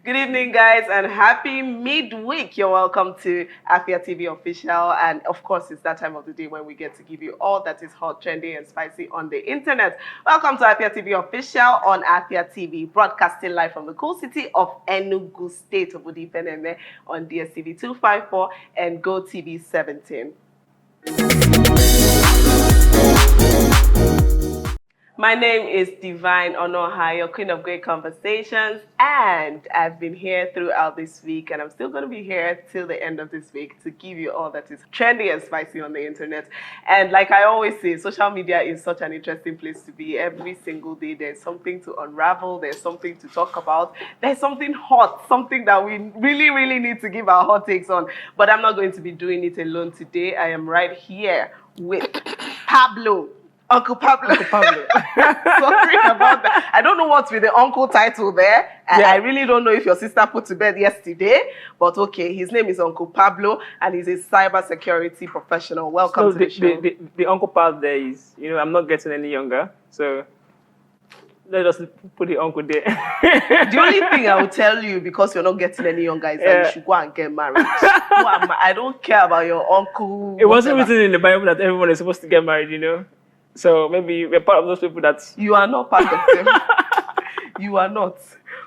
Good evening, guys, and happy midweek. You're welcome to Afia TV Official. And of course, it's that time of the day when we get to give you all that is hot, trendy, and spicy on the internet. Welcome to Afia TV Official on Afia TV, broadcasting live from the cool city of Enugu State of Udipene on DSTV 254 and GoTV 17. My name is Divine Onoha, your queen of great conversations, and I've been here throughout this week, and I'm still going to be here till the end of this week to give you all that is trendy and spicy on the internet. And like I always say, social media is such an interesting place to be. Every single day there's something to unravel, there's something to talk about, there's something hot, something that we really need to give our hot takes on. But I'm not going to be doing it alone today. I am right here with Pablo. Uncle Pablo. Uncle Pablo. Sorry about that. I don't know what's with the uncle title there. Yeah. I really don't know if your sister put to bed yesterday, but okay, his name is Uncle Pablo, and he's a cybersecurity professional. Welcome to the show. The Uncle part there is, I'm not getting any younger, so let's just put the uncle there. The only thing I will tell you, because you're not getting any younger, is that you should go and get married. I don't care about your uncle. It wasn't written in the Bible that everyone is supposed to get married, So maybe we're part of those people that... You are not part of them. You are not.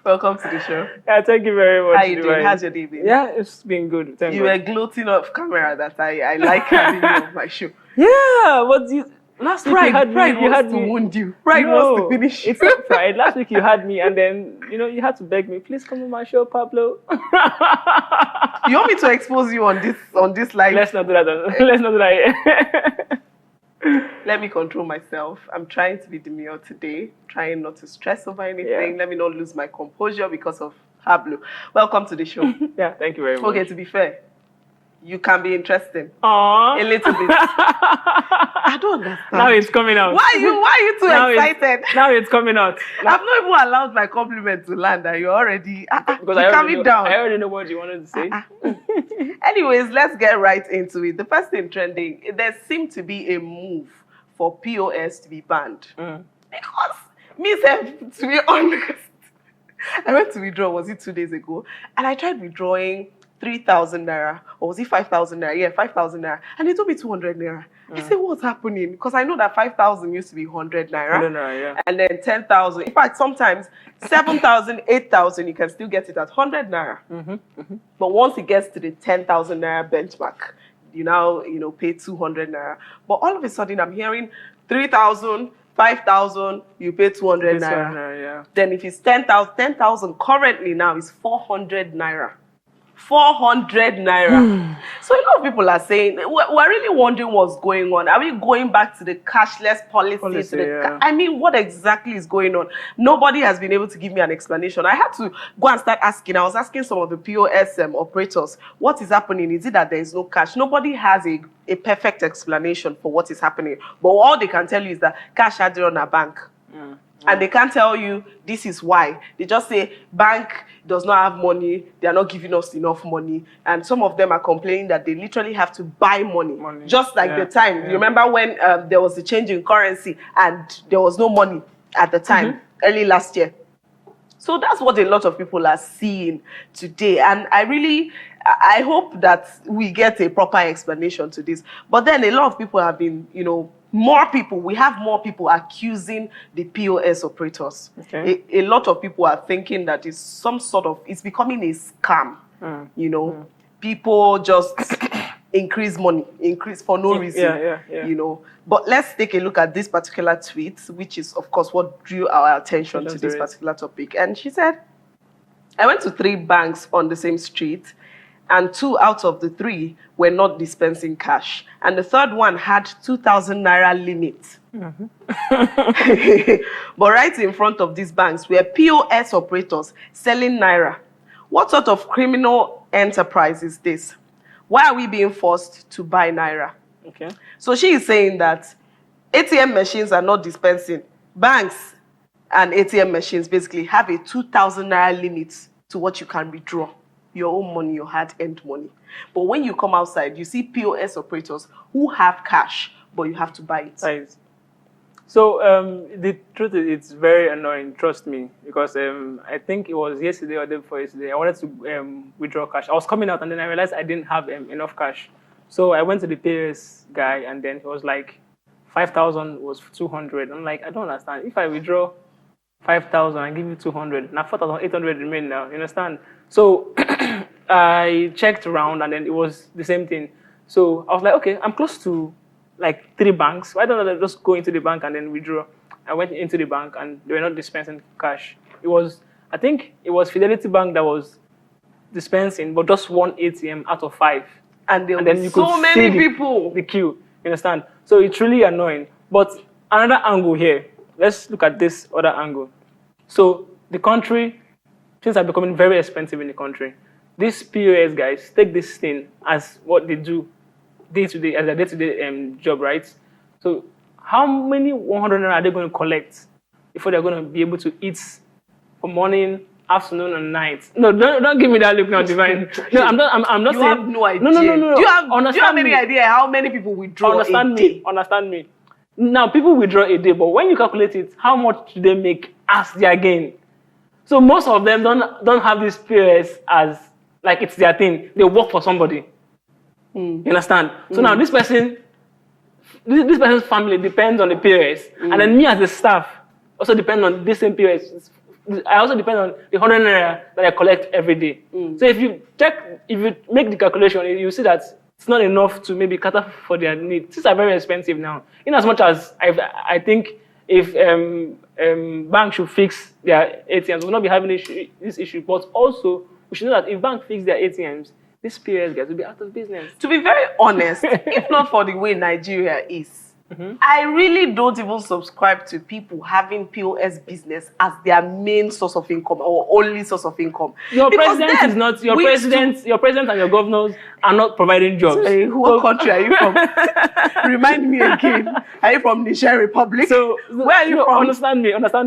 Welcome to the show. Yeah, thank you very much. How you doing? How's your day been? Yeah, it's been good. Thank you were gloating off camera that I like having you on my show. Yeah, but last week pride wants to wound you. Pride wants to finish you. It's not pride. Last week you had me, and then, you had to beg me, please come on my show, Pablo. You want me to expose you on this live? Let's not do that. Let's not do that. Let me control myself. I'm trying to be demure today, trying not to stress over anything. Yeah. Let me not lose my composure because of Pablo. Welcome to the show. Yeah, thank you very much. Okay, to be fair, you can be interesting. Aww. A little bit. I don't understand. Now it's coming out. Why are you too excited? Now it's coming out. I've not even allowed my compliment to land, and you're already because down. I already know what you wanted to say. Anyways, let's get right into it. The first thing trending, there seemed to be a move for POS to be banned. Because to be honest, I went to withdraw, was it 2 days ago? And I tried withdrawing 3,000 naira, or was it 5,000 naira? Yeah, 5,000 naira. And they told me 200 naira. I said, what's happening? Because I know that 5,000 used to be 100 naira. 100 naira, yeah. And then 10,000. In fact, sometimes 7,000, 8,000, you can still get it at 100 naira. But once it gets to the 10,000 naira benchmark, you now, pay 200 naira. But all of a sudden, I'm hearing 3,000, 5,000, you pay 200 naira. Yeah. Then if it's 10,000 currently now is 400 naira. 400 naira. So a lot of people are saying, we're really wondering what's going on. Are we going back to the cashless policy? I mean, what exactly is going on? Nobody has been able to give me an explanation. I had to go and start asking. I was asking some of the POS operators, what is happening? Is it that there is no cash? Nobody has a perfect explanation for what is happening. But all they can tell you is that cash had on a bank. And they can't tell you this is why. They just say bank does not have money. They are not giving us enough money. And some of them are complaining that they literally have to buy money. Just like the time. You remember when there was a change in currency and there was no money at the time, early last year. So that's what a lot of people are seeing today. And I hope that we get a proper explanation to this. But then a lot of people have been, we have more people accusing the POS operators. Okay. A lot of people are thinking that it's becoming a scam. People just increase for no reason. Yeah. But let's take a look at this particular tweet, which is, of course, what drew our attention to this particular topic. And she said, I went to 3 banks on the same street, and 2 out of the 3 were not dispensing cash. And the third one had 2,000 naira limit. But right in front of these banks were POS operators selling naira. What sort of criminal enterprise is this? Why are we being forced to buy naira? Okay. So she is saying that ATM machines are not dispensing. Banks and ATM machines basically have a 2,000 naira limit to what you can withdraw. Your own money, your hard-earned money. But when you come outside, you see POS operators who have cash, but you have to buy it. So the truth is, it's very annoying. Trust me, because I think it was yesterday or the day before yesterday. I wanted to withdraw cash. I was coming out, and then I realized I didn't have enough cash. So I went to the POS guy, and then he was like, 5,000 was 200. I'm like, I don't understand. If I withdraw 5,000 and give you 200, now 4,800 remain now. You understand? So I checked around, and then it was the same thing. So I was like, okay, I'm close to like 3 banks. Why don't I just go into the bank and then withdraw? I went into the bank, and they were not dispensing cash. I think it was Fidelity Bank that was dispensing, but just one ATM out of 5. And there then were you could so see many people. the queue. You understand? So it's really annoying. But another angle here, let's look at this other angle. So the country, things are becoming very expensive in the country. These POS guys take this thing as what they do day to day, as a day-to-day job, right? So how many 100 naira are they going to collect before they're going to be able to eat for morning, afternoon, and night? No, don't give me that look now, Divine. No, I'm not You saying. have no idea. No. Do you have Understand any me. idea how many people withdraw Understand a me. day? Understand me. Now, people withdraw a day, but when you calculate it, how much do they make as their gain? So most of them don't have this POS as like it's their thing. They work for somebody. You understand? So now this person's family depends on the POS, and then me as the staff also depend on this same POS. I also depend on the 100 naira that I collect every day. So if you make the calculation, you see that it's not enough to maybe cater for their needs. These are very expensive now. In as much as I think if banks should fix their ATMs, we'll not be having this issue. But also, we should know that if banks fix their ATMs, these POS guys will be out of business. To be very honest, if not for the way Nigeria is, I really don't even subscribe to people having POS business as their main source of income or only source of income. Your Because president then is not your president and your governors are not providing jobs. What country are you from? Remind me again. Are you from Nigeria Republic? So where are you from? Understand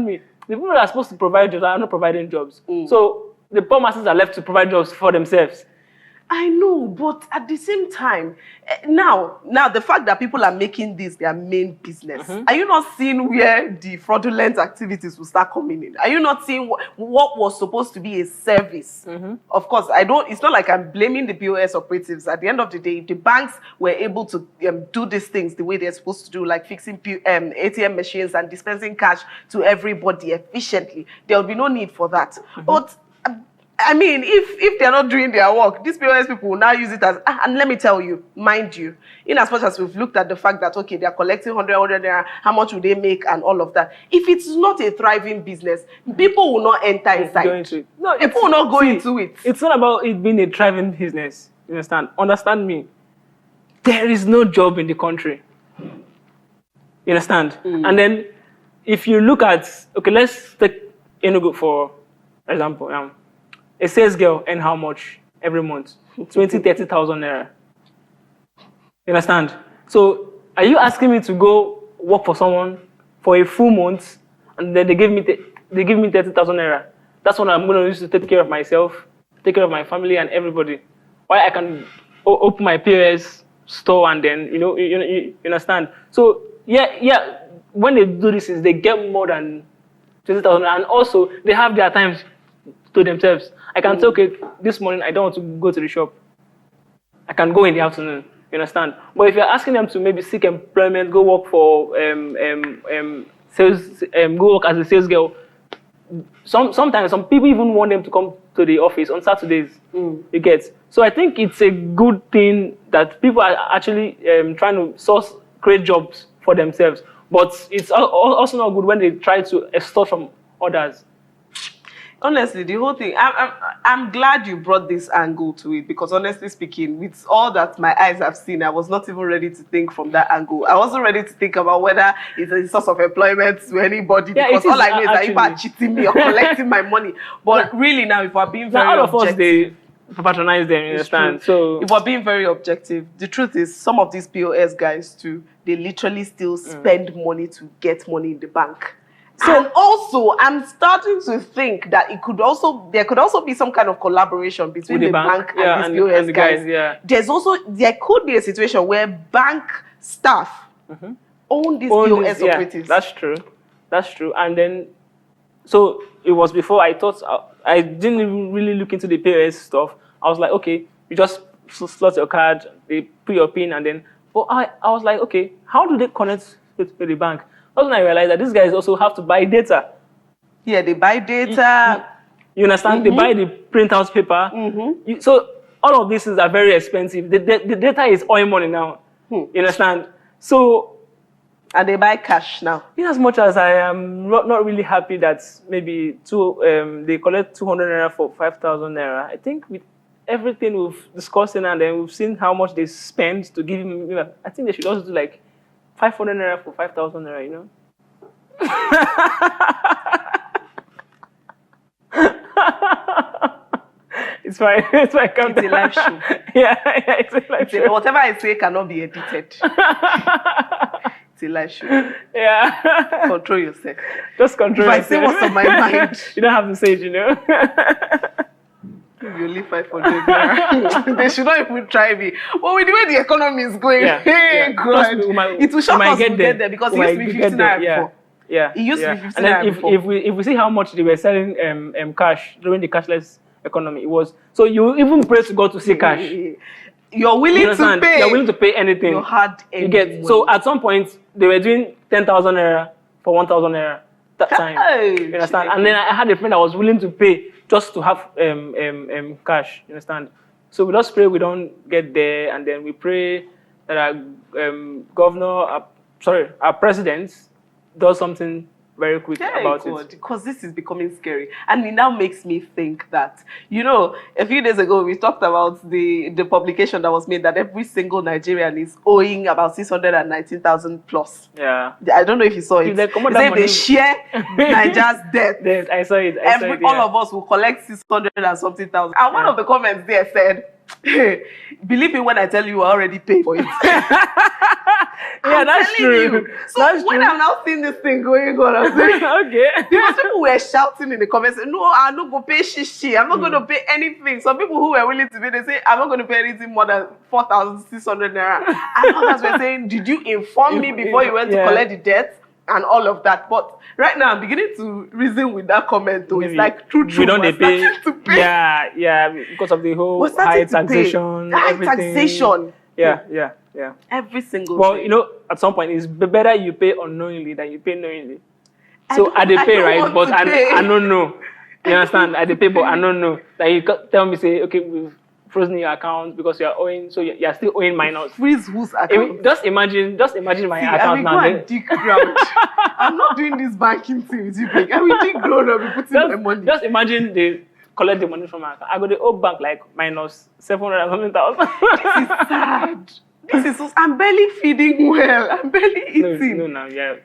me. The people that are supposed to provide jobs are not providing jobs. So the poor masses are left to provide jobs for themselves. I know, but at the same time, now the fact that people are making this their main business, are you not seeing where the fraudulent activities will start coming in? Are you not seeing what was supposed to be a service? Of course, it's not like I'm blaming the POS operatives. At the end of the day, if the banks were able to do these things the way they're supposed to do, like fixing ATM machines and dispensing cash to everybody efficiently, there would be no need for that. But I mean, if they're not doing their work, these POS people will now use it as, and let me tell you, mind you, in as much as we've looked at the fact that, okay, they're collecting 100 naira, how much will they make and all of that? If it's not a thriving business, people will not enter inside. No, people will not go into it. It's not about it being a thriving business. You understand? Understand me. There is no job in the country. You understand? And then, if you look at, okay, let's take Enugu for example. A sales girl earn how much every month? 30,000 naira. You understand? So are you asking me to go work for someone for a full month and then they give me 30,000 naira? That's what I'm going to use to take care of myself, take care of my family and everybody. Why I can open my POS store and then you understand? So yeah. When they do this, they get more than 20,000, and also they have their times to themselves. I can say, okay, this morning I don't want to go to the shop. I can go in the afternoon. You understand? But if you're asking them to maybe seek employment, go work for sales, go work as a sales girl. Sometimes some people even want them to come to the office on Saturdays. You get? So I think it's a good thing that people are actually trying to create jobs for themselves. But it's also not good when they try to extort from others. Honestly, the whole thing, I'm glad you brought this angle to it, because honestly speaking, with all that my eyes have seen, I was not even ready to think from that angle. I wasn't ready to think about whether it's a source of employment to anybody, because all I know is that people are cheating me or collecting my money. But really now, if we're being very all objective, of us, they patronize them, you understand? So if we're being very objective, the truth is some of these POS guys too, they literally still spend money to get money in the bank. So, and also, I'm starting to think that there could also be some kind of collaboration between the bank and these POS guys. Yeah. There could be a situation where bank staff own these own POS this, yeah, operatives. that's true. That's true. And then, so it was before I thought, I didn't even really look into the POS stuff. I was like, okay, you just slot your card, they put your PIN, and then, but I was like, okay, how do they connect with the bank? That's when I realized that these guys also have to buy data. Yeah, they buy data. You understand? They buy the printout paper. So all of these things are very expensive. The data is oil money now. You understand? So, and they buy cash now. in as much as I am not really happy that maybe they collect 200 naira for 5,000 naira, I think with everything we've discussed and then we've seen how much they spend to give him, I think they should also do like 500 naira for 5,000 naira, you know? It's fine. It's fine. It's a live show. Yeah, it's a live show. Whatever I say cannot be edited. It's a live show. Yeah. Control yourself. Just control if yourself. I say what's on my mind. You don't have to say it, you know. You only 500 naira. They should not even try me. But with the way the economy is going, hey, God, it will shock us to get there because it used to be 50 naira before. Yeah. It used to be 50 and then naira before. if we see how much they were selling cash during the cashless economy, it was so you even pray to God to see cash. You're willing to pay. You're willing to pay anything. You had you get so at some point they were doing 10,000 naira for 1,000 naira that time. You understand? And then I had a friend that was willing to pay just to have cash. You understand? So we just pray we don't get there, and then we pray that our president does something very quick about it. Because this is becoming scary. And it now makes me think that, a few days ago, we talked about the publication that was made that every single Nigerian is owing about 619,000 plus. Yeah. I don't know if you saw it. They share Nigeria's debt. I saw it. All of us will collect 600 and something thousand. And one of the comments there said, hey, believe me when I tell you I already paid for it. Yeah, that's true. So when I'm now seeing this thing going on, I'm saying, okay. Because people were shouting in the comments, no, I'm not going to pay shishi. I'm not going to pay anything. Some people who were willing to pay, they say, I'm not going to pay anything more than 4,600 naira. And others were saying, did you inform me before you went to collect the debt? And all of that. But right now, I'm beginning to reason with that comment, though. Maybe. It's like, true. We don't pay. Yeah, because of the whole high taxation. High taxation. Yeah. Every single thing. Well, at some point, it's better you pay unknowingly than you pay knowingly. So I pay, right? But I don't know. You understand? I pay, but I don't know. Like you tell me, say, okay, we've frozen your account because you're owing, so you're still owing minus. Freeze whose account? Just imagine my account now. I will dig ground. I'm not doing this banking thing with you, big. I will dig ground and be putting my money. Just imagine they collect the money from my account. I go to the old bank like minus 700 and something thousand. This is sad. I'm barely feeding well. I'm barely eating.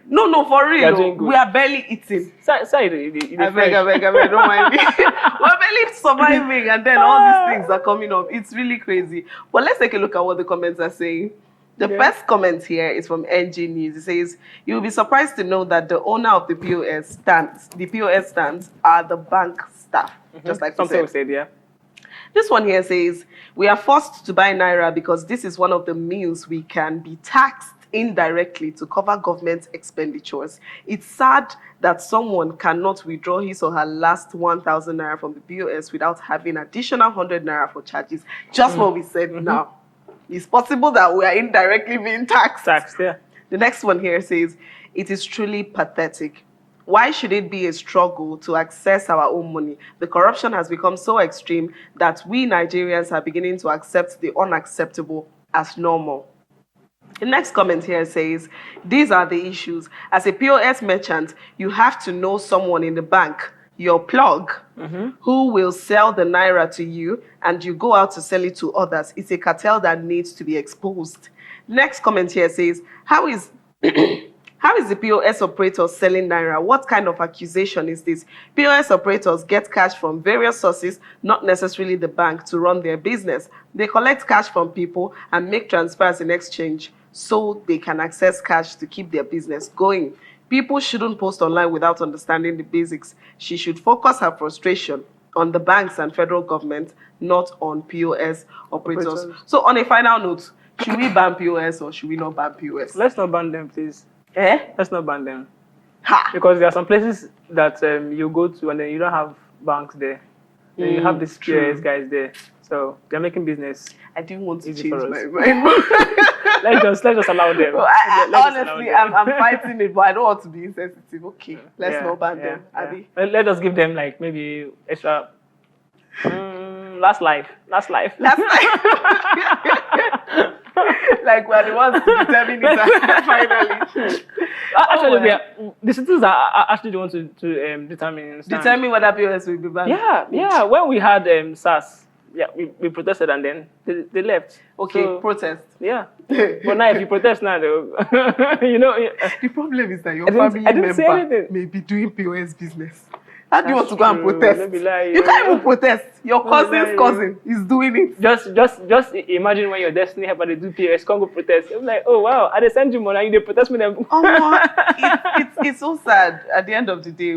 No, for real. We are barely eating. Sorry, I beg, don't mind me. We're barely surviving, and then all these things are coming up. It's really crazy. But let's take a look at what the comments are saying. The first comment here is from NG News. It says, you'll be surprised to know that the owner of the POS stands are the bank staff. Just like something we said, yeah. This one here says, we are forced to buy Naira because this is one of the means we can be taxed indirectly to cover government expenditures. It's sad that someone cannot withdraw his or her last 1,000 Naira from the POS without having additional 100 Naira for charges. Just what we said now. It's possible that we are indirectly being taxed. Yeah. The next one here says, it is truly pathetic. Why should it be a struggle to access our own money? The corruption has become so extreme that we Nigerians are beginning to accept the unacceptable as normal. The next comment here says, these are the issues. As a POS merchant, you have to know someone in the bank, your plug, who will sell the Naira to you, and you go out to sell it to others. It's a cartel that needs to be exposed. Next comment here says, how is the POS operator selling Naira? What kind of accusation is this? POS operators get cash from various sources, not necessarily the bank, to run their business. They collect cash from people and make transfers in exchange so they can access cash to keep their business going. People shouldn't post online without understanding the basics. She should focus her frustration on the banks and federal government, not on POS operators. So on a final note, should we ban POS or should we not ban POS? Let's not ban them, please. Let's not ban them. Ha! Because there are some places that you go to and then you don't have banks there. Then you have these POS guys there. So they're making business. I didn't want to easy change for my us. mind. let's just allow them. Well, honestly, I'm fighting it, but I don't want to be insensitive. Okay, let's not ban them. Abby. Let us give them like maybe extra. Last life. Last life. Like we're the ones to determine it finally. Actually, the citizens are actually the ones to determine whether POS will be banned. Yeah. When we had SARS, we protested and then they left. Okay, so, protest. Yeah. But now if you protest now, the problem is that your family member may be doing POS business. How do you want to go and protest? You can't even protest. Your cousin's cousin is doing it. Just imagine when your destiny helper they do POS, can't go protest. It's like, oh wow, I send you money, you protest with them. It's so sad at the end of the day.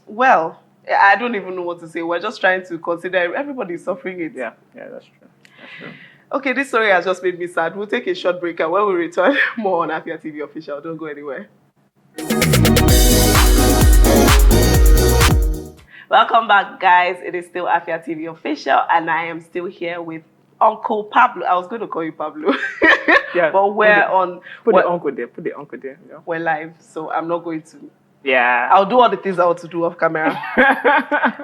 Well, I don't even know what to say. We're just trying to consider everybody is suffering it. Yeah, that's true. Okay, this story has just made me sad. We'll take a short break and when we return, more on Afia TV Official. Don't go anywhere. Welcome back, guys. It is still Afia TV Official, and I am still here with Uncle Pablo. I was going to call you Pablo. Yeah. But Put the uncle there. Yeah. We're live, so I'm not going to. Yeah. I'll do all the things I want to do off camera.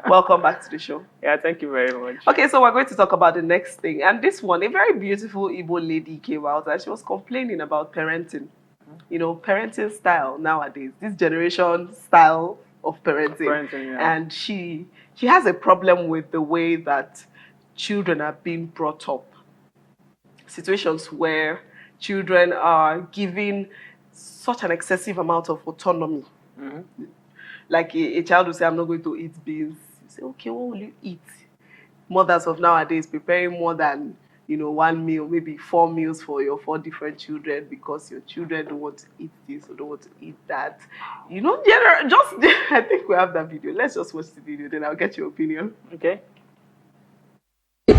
Welcome back to the show. Yeah, thank you very much. Okay, so we're going to talk about the next thing. And this one, a very beautiful Igbo lady came out and she was complaining about parenting. You know, parenting style nowadays. This generation style of parenting. Yeah. And she has a problem with the way that children are being brought up. Situations where children are given such an excessive amount of autonomy. Mm-hmm. Like a child will say, I'm not going to eat beans. You say, okay, what will you eat? Mothers of nowadays preparing more than one meal, maybe 4 meals for your 4 different children because your children don't want to eat this or don't want to eat that. I think we have that video. Let's just watch the video, then I'll get your opinion. Okay.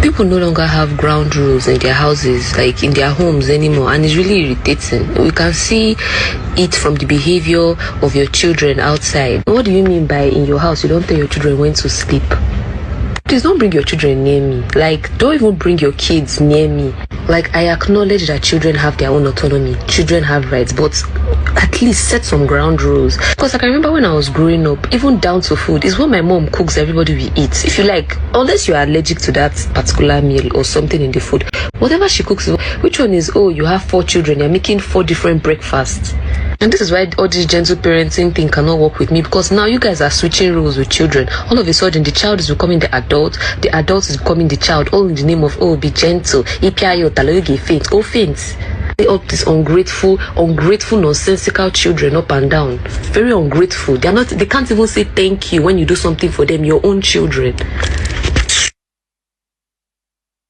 People no longer have ground rules in their houses, like in their homes anymore, and it's really irritating. We can see it from the behavior of your children outside. What do you mean by in your house you don't tell your children when to sleep? Please don't bring your children near me. Like, don't even bring your kids near me. Like, I acknowledge that children have their own autonomy. Children have rights, but at least set some ground rules. Because I can remember when I was growing up, even down to food, is what my mom cooks, everybody will eat. If you like, unless you are allergic to that particular meal or something in the food, whatever she cooks, which one is, oh, you have 4 children, you're making 4 different breakfasts. And this is why all this gentle parenting thing cannot work with me, because now you guys are switching roles with children. All of a sudden, the child is becoming the adult is becoming the child, all in the name of, oh, be gentle. Go faint. All these ungrateful, nonsensical children up and down. Very ungrateful. They can't even say thank you when you do something for them, your own children.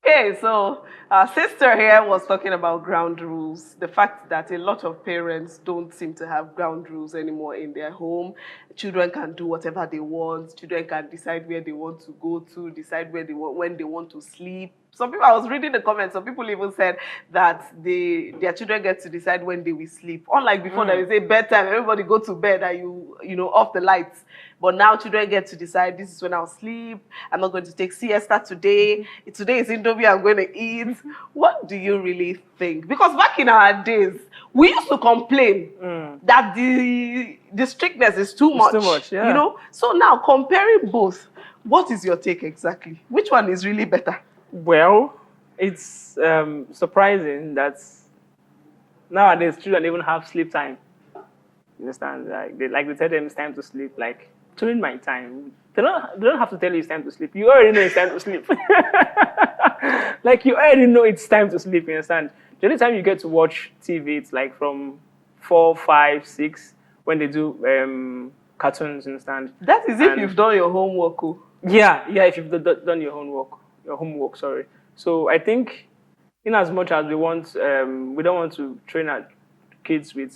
Okay, so our sister here was talking about ground rules. The fact that a lot of parents don't seem to have ground rules anymore in their home. Children can do whatever they want. Children can decide where they want to go to, decide when they want to sleep. Some people, I was reading the comments, some people even said that their children get to decide when they will sleep. Unlike before, there is a bedtime, everybody go to bed and you off the lights. But now children get to decide, this is when I'll sleep. I'm not going to take siesta today. Today is Indomie I'm going to eat. What do you really think? Because back in our days, we used to complain that the strictness is too much. Too much, yeah. So now comparing both, what is your take exactly? Which one is really better? Well, it's surprising that nowadays children even have sleep time. You understand? Like they tell them it's time to sleep. Like during my time, they don't have to tell you it's time to sleep. You already know it's time to sleep. Like you already know it's time to sleep. You understand? The only time you get to watch TV, it's like from 4, 5, 6 when they do cartoons. You understand? That is if you've done your homework. Oh. Yeah. If you've done your homework. Sorry. So I think, in as much as we don't want to train our kids with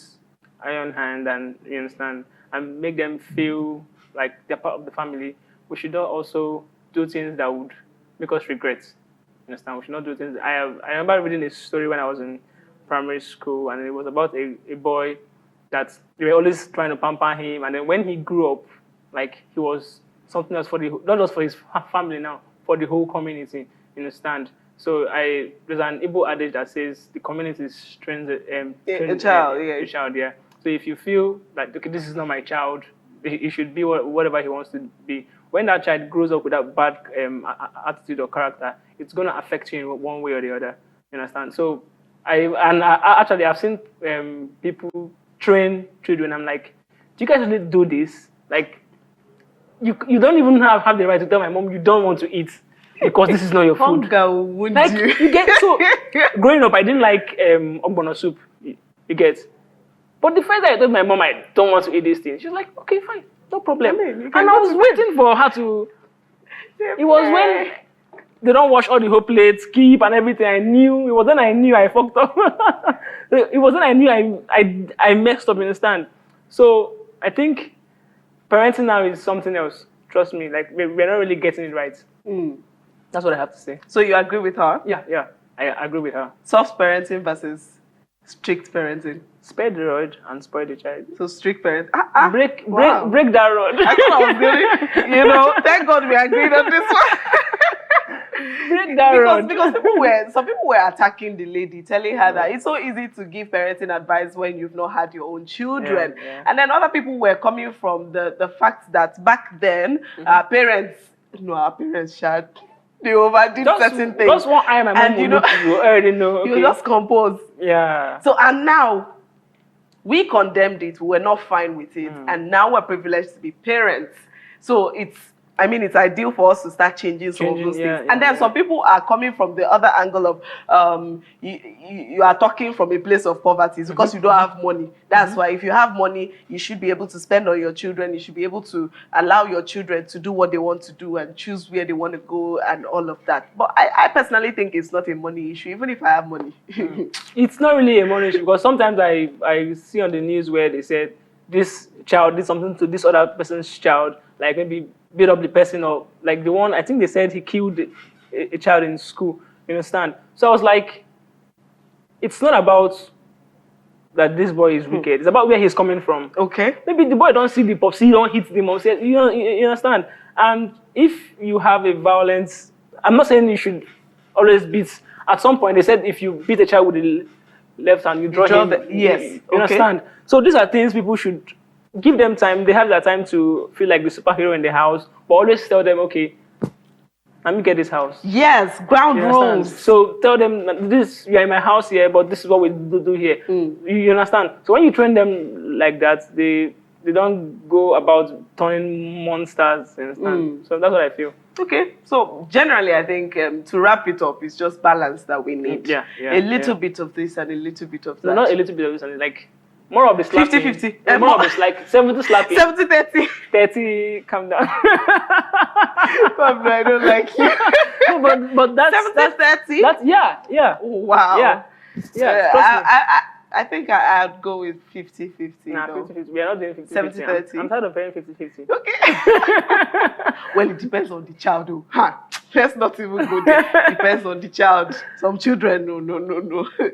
iron hand and you understand and make them feel like they're part of the family, we should not also do things that would make us regret. You understand? We should not do things. I remember reading a story when I was in primary school, and it was about a boy that they were always trying to pamper him. And then when he grew up, like he was something else for not just for his family now, for the whole community, you understand? So there's an Igbo adage that says the community trains a child, a child, yeah. So if you feel like, okay, this is not my child, he should be whatever he wants to be. When that child grows up with that bad attitude or character, it's going to affect you in one way or the other. You understand? So actually I've seen people train children. I'm like, do you guys really do this? Like, you don't even have the right to tell my mom you don't want to eat because this is not your food. Hunger wound Like, you. you get so. Growing up, I didn't like ogbono soup. You get. But the first time I told my mom I don't want to eat this thing, she was like, okay, fine, no problem. And I was waiting for her to. It was when they don't wash all the whole plates, keep and everything. I knew it was then I knew I fucked up. It was then I knew I messed up. You understand? So I think parenting now is something else. Trust me, like we're not really getting it right. That's what I have to say. So you agree with her? Yeah, I agree with her. Soft parenting versus strict parenting. Spare the rod and spoil the child. So strict parent. Break that rod. I thought I was going. Thank God we agreed on this one. Break that rod. Because some people were attacking the lady, telling her that it's so easy to give parenting advice when you've not had your own children. Yeah. And then other people were coming from the fact that back then our parents shared. They overdid certain things. Just one eye my mom will look, you already know. Okay. You just compose. Yeah. So, and now, we condemned it. We were not fine with it. And now we're privileged to be parents. So, it's ideal for us to start changing some of those things. And then some people are coming from the other angle of you are talking from a place of poverty. It's because you don't have money. That's why if you have money, you should be able to spend on your children. You should be able to allow your children to do what they want to do and choose where they want to go and all of that. But I personally think it's not a money issue, even if I have money. It's not really a money issue because sometimes I see on the news where they said this child did something to this other person's child, like maybe beat up the person, or like the one, I think they said he killed a child in school. You understand? So I was like, it's not about that this boy is wicked. It's about where he's coming from. Okay. Maybe the boy don't see the pops, he don't hit the mom. You understand? And if you have a violence, I'm not saying you should always beat. At some point, they said if you beat a child with the left hand, you draw him. Yes. You understand? So these are things people should give them time. They have that time to feel like the superhero in the house, but always tell them, okay, let me get this house. Yes, ground rules. So tell them this, you're in my house here, but this is what we do here. You understand? So when you train them like that, they don't go about turning monsters. You understand? So that's what I feel. Okay, so generally I think to wrap it up, it's just balance that we need. A little bit of this and a little bit of that. No, not a little bit of this and like more of the slapping. 50-50. More of this, like 70 slapping. 70-30. 30, calm down. I don't like you. No, but that's 70-30? That's, yeah. Wow. Yeah. I think I'd go with 50-50. Nah, 50-50. We are not doing 50-50. 70-30. I'm tired of paying 50-50. Okay. Well, it depends on the child, though. Let's not even go there. Depends on the child. Some children, no.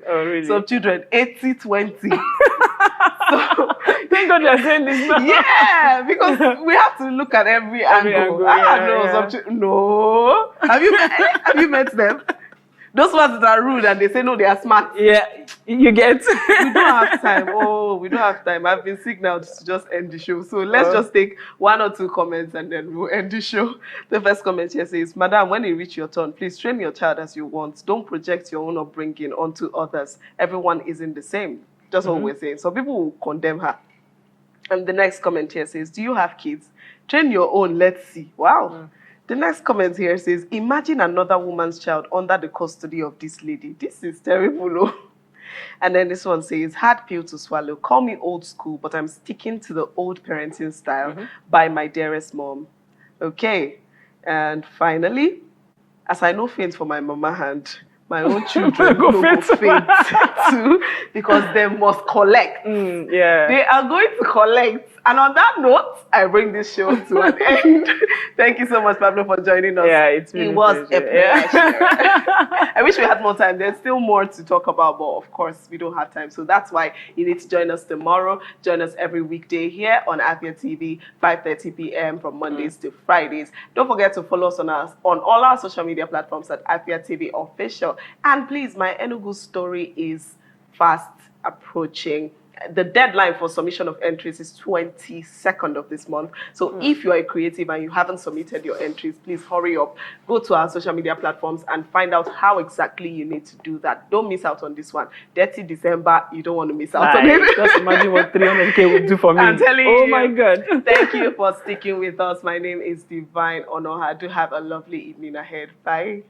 Oh, really? Some children, 80-20. So, thank God you're saying this now. Yeah, because we have to look at every angle. No. Have you met them? Those ones that are rude and they say no, they are smart. Yeah, you get. We don't have time. We don't have time. I've been sick now to just end the show. So let's just take one or two comments and then we'll end the show. The first comment here says, Madam, when you reach your turn, please train your child as you want. Don't project your own upbringing onto others. Everyone isn't the same. That's what we're saying. So people will condemn her. And the next comment here says, do you have kids? Train your own. Let's see. Wow. The next comment here says, imagine another woman's child under the custody of this lady. This is terrible. And then this one says, hard pill to swallow. Call me old school, but I'm sticking to the old parenting style by my dearest mom. Okay. And finally, as I know faint for my mama hand, my own children Go no fit. go fit too, because they must collect. Yeah. They are going to collect. And on that note, I bring this show to an end. Thank you so much, Pablo, for joining us. Yeah, it's been It was a pleasure. pleasure. I wish we had more time. There's still more to talk about, but of course, we don't have time. So that's why you need to join us tomorrow. Join us every weekday here on Afia TV, 5:30 p.m. from Mondays to Fridays. Don't forget to follow us on all our social media platforms at Afia TV Official. And please, my Enugu story is fast approaching. The deadline for submission of entries is 22nd of this month. So if you are a creative and you haven't submitted your entries, please hurry up. Go to our social media platforms and find out how exactly you need to do that. Don't miss out on this one. Dirty December, you don't want to miss out on it. Just imagine what 300K would do for me. I'm telling oh you. my God. Thank you for sticking with us. My name is Divine Onoha. Do have a lovely evening ahead. Bye.